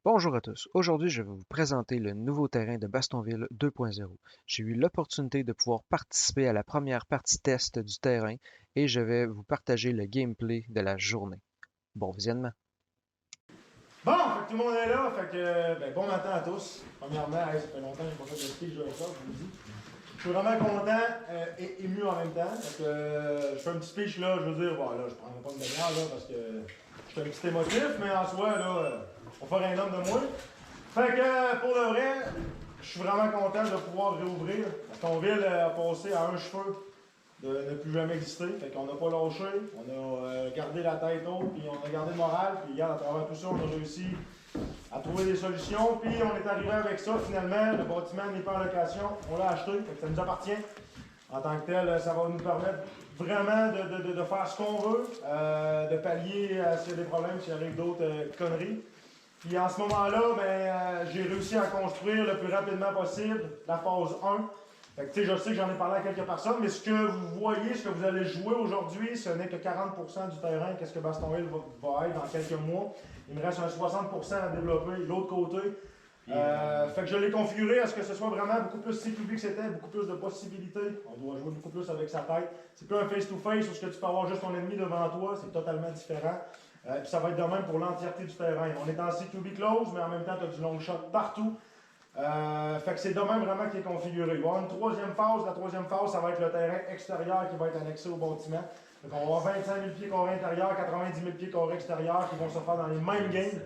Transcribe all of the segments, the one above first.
Bonjour à tous. Aujourd'hui, je vais vous présenter le nouveau terrain de Bastonville 2.0. J'ai eu l'opportunité de pouvoir participer à la première partie test du terrain et je vais vous partager le gameplay de la journée. Bon visionnement. Bon, fait que tout le monde est là, fait que bon matin à tous. Premièrement, ça fait longtemps que je n'ai pas fait de speech de ça, je vous le dis. Je suis vraiment content et ému en même temps. Fait que je fais un petit speech là, je veux dire, bon là, je prendrai pas une demi-heure là parce que je suis un petit émotif, mais en soi là, on va faire un homme de moi. Fait que pour le vrai, je suis vraiment content de pouvoir réouvrir. Bastonville a passé à un cheveu de ne plus jamais exister. Fait qu'on n'a pas lâché, on a gardé la tête haute, puis on a gardé le moral, puis regarde, à travers tout ça, on a réussi à trouver des solutions, puis on est arrivé avec ça finalement. Le bâtiment n'est pas en location, on l'a acheté, fait que ça nous appartient. En tant que tel, ça va nous permettre vraiment de faire ce qu'on veut, de pallier s'il y a des problèmes, s'il arrive d'autres conneries. Puis en ce moment-là, j'ai réussi à construire le plus rapidement possible la phase 1. Fait que, je sais que j'en ai parlé à quelques personnes, mais ce que vous voyez, ce que vous allez jouer aujourd'hui, ce n'est que 40% du terrain. Qu'est-ce que Bastonville va être dans quelques mois? Il me reste un 60% à développer de l'autre côté. Fait que je l'ai configuré à ce que ce soit vraiment beaucoup plus C2B que c'était, beaucoup plus de possibilités. On doit jouer beaucoup plus avec sa tête. C'est plus un face-to-face où ce que tu peux avoir juste ton ennemi devant toi, c'est totalement différent. Puis ça va être de même pour l'entièreté du terrain. On est en C2B close, mais en même temps, tu as du long shot partout. Fait que c'est de même vraiment qui est configuré. Il va y avoir une troisième phase. La troisième phase, ça va être le terrain extérieur qui va être annexé au bâtiment. Donc on va avoir 25 000 pieds carrés intérieurs, 90 000 pieds carrés extérieurs qui vont se faire dans les mêmes games.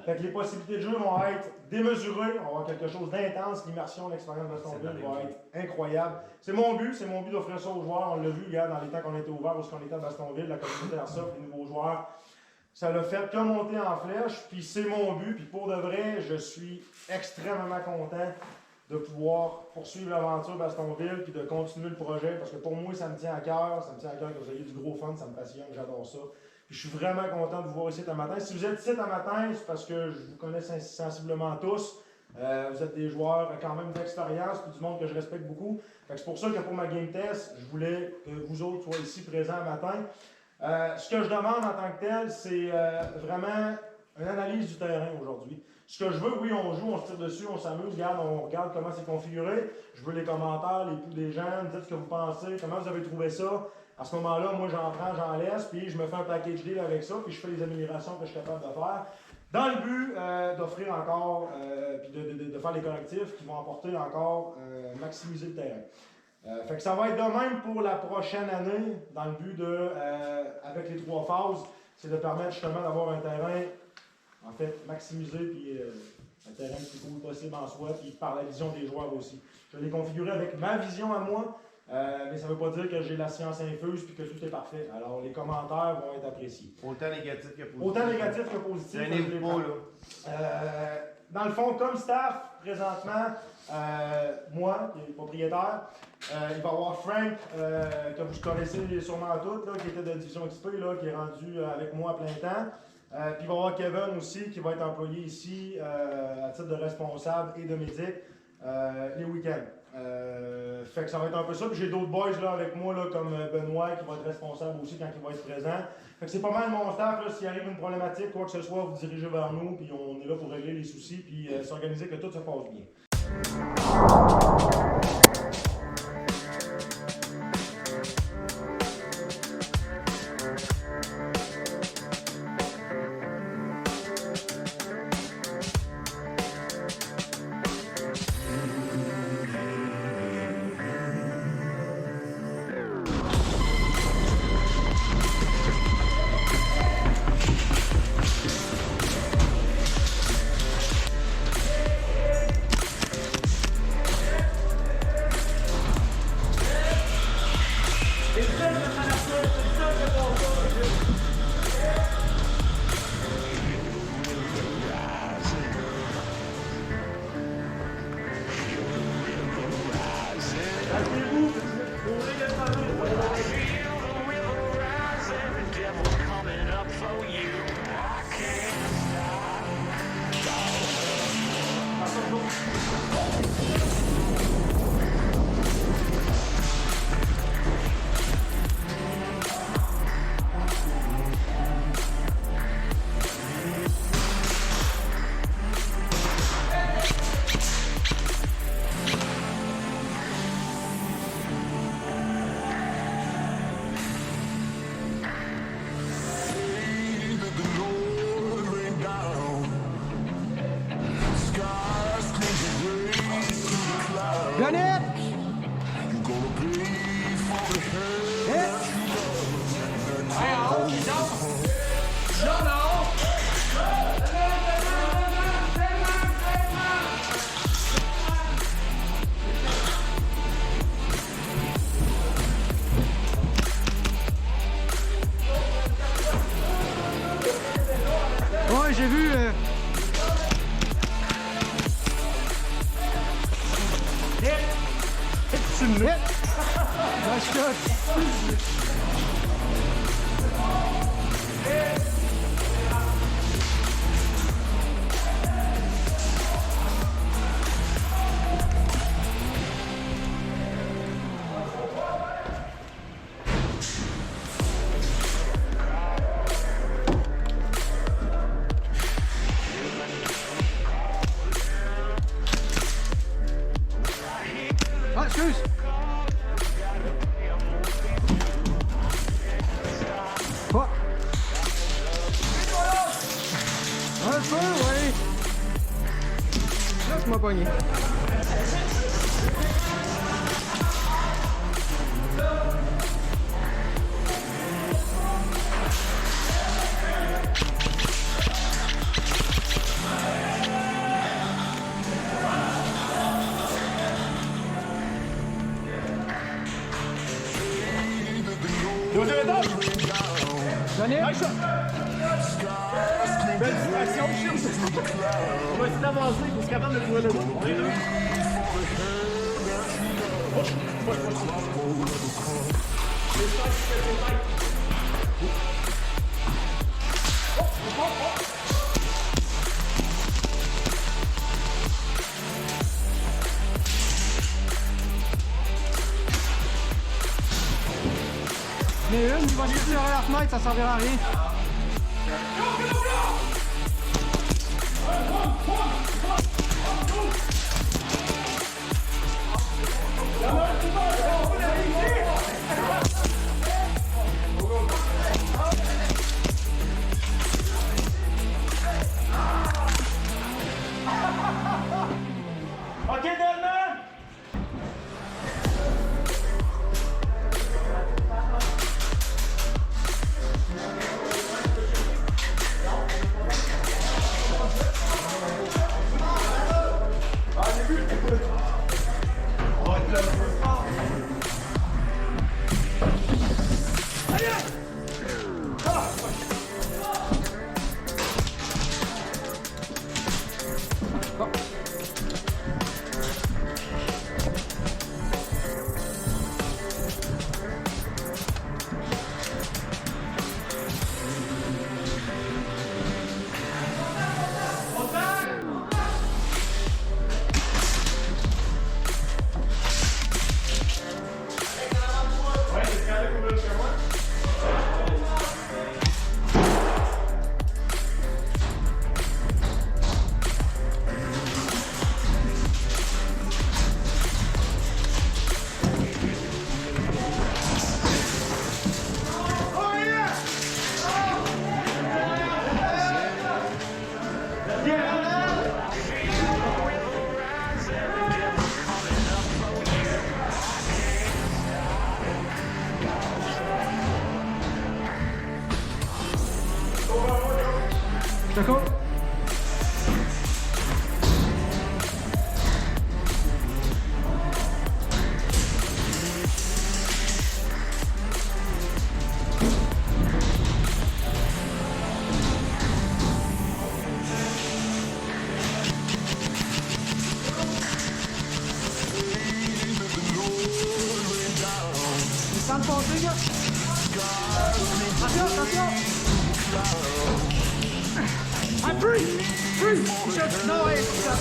Fait que les possibilités de jeu vont être démesurées. On va avoir quelque chose d'intense. L'immersion, l'expérience de Bastonville va être incroyable. C'est mon but d'offrir ça aux joueurs. On l'a vu, regarde, dans les temps qu'on était ouverts, où qu'on était à Bastonville, la communauté Airsoft, les nouveaux joueurs. Ça l'a fait que monter en flèche, puis c'est mon but. Puis pour de vrai, je suis extrêmement content de pouvoir poursuivre l'aventure Bastonville, puis de continuer le projet, parce que pour moi, ça me tient à cœur. Ça me tient à cœur que vous ayez du gros fun, ça me passionne, j'adore ça. Puis je suis vraiment content de vous voir ici un matin. Si vous êtes ici un matin, c'est parce que je vous connais sensiblement tous. Vous êtes des joueurs quand même d'expérience, puis du monde que je respecte beaucoup. C'est pour ça que pour ma game test, je voulais que vous autres soyez ici présents un matin. Ce que je demande en tant que tel, c'est vraiment une analyse du terrain aujourd'hui. Ce que je veux, oui, on joue, on se tire dessus, on s'amuse, on regarde comment c'est configuré. Je veux les commentaires, les pouls des gens, me dites ce que vous pensez, comment vous avez trouvé ça. À ce moment-là, moi, j'en prends, j'en laisse, puis je me fais un package deal avec ça, puis je fais les améliorations que je suis capable de faire. Dans le but d'offrir encore, puis de faire les correctifs qui vont apporter encore, maximiser le terrain. Fait que ça va être de même pour la prochaine année, dans le but de, avec les 3 phases, c'est de permettre justement d'avoir un terrain, en fait, maximisé, puis un terrain le plus cool possible en soi, puis par la vision des joueurs aussi. Je l'ai configuré avec ma vision à moi, mais ça ne veut pas dire que j'ai la science infuse puis que tout est parfait. Alors les commentaires vont être appréciés. Autant négatif que positif. Autant négatif que positif. C'est un là. Dans le fond, comme staff, présentement, moi, qui est propriétaire, il va y avoir Frank, que vous connaissez sûrement tous, là, qui était de Division XP, là, qui est rendu avec moi à plein temps. Puis il va y avoir Kevin aussi, qui va être employé ici à titre de responsable et de médic les week-ends. Fait que ça va être un peu ça. Puis j'ai d'autres boys là, avec moi, là, comme Benoît, qui va être responsable aussi quand il va être présent. Fait que c'est pas mal mon staff. S'il arrive une problématique, quoi que ce soit, vous dirigez vers nous, puis on est là pour régler les soucis, puis s'organiser que tout se passe bien. Hit! Nice shot! Ah, excuse! Pas! Un peu, oui! Là, tu m'as pogné. Deuxième étape! Donnez! Nice shot! Belle distraction, on va essayer d'avancer, il faut se capable de trouver le mot. On est deux. Mais une, il va juste tirer la fenêtre, ça servira à rien. OK, Delman! D'accord? Il sent le passer, gars! Attention, attention! I'm free! Free! Shut, no, hey, shut,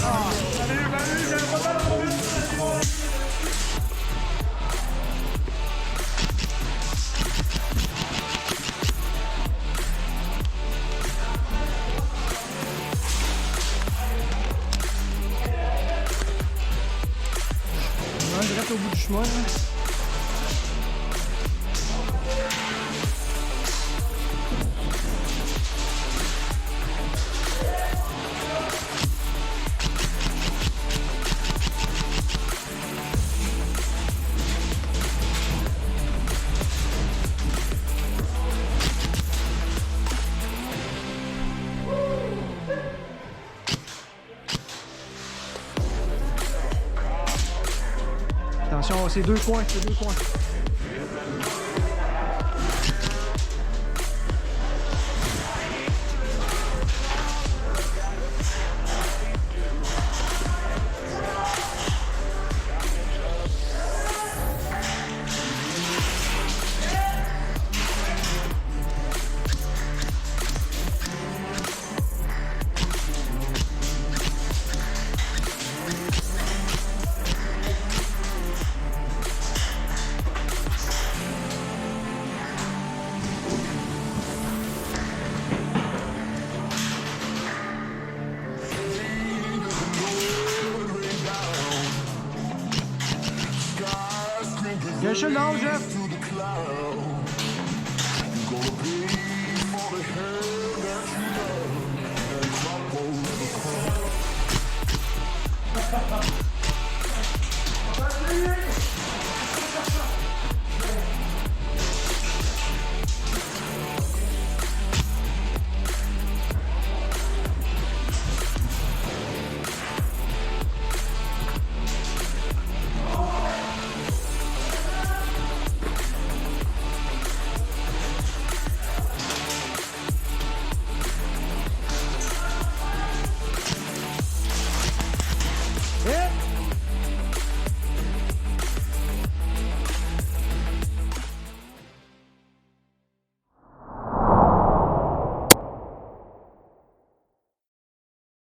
je reste au bout du chemin, là. Attention, c'est deux coins, c'est deux coins. Cache le nom, Jeff.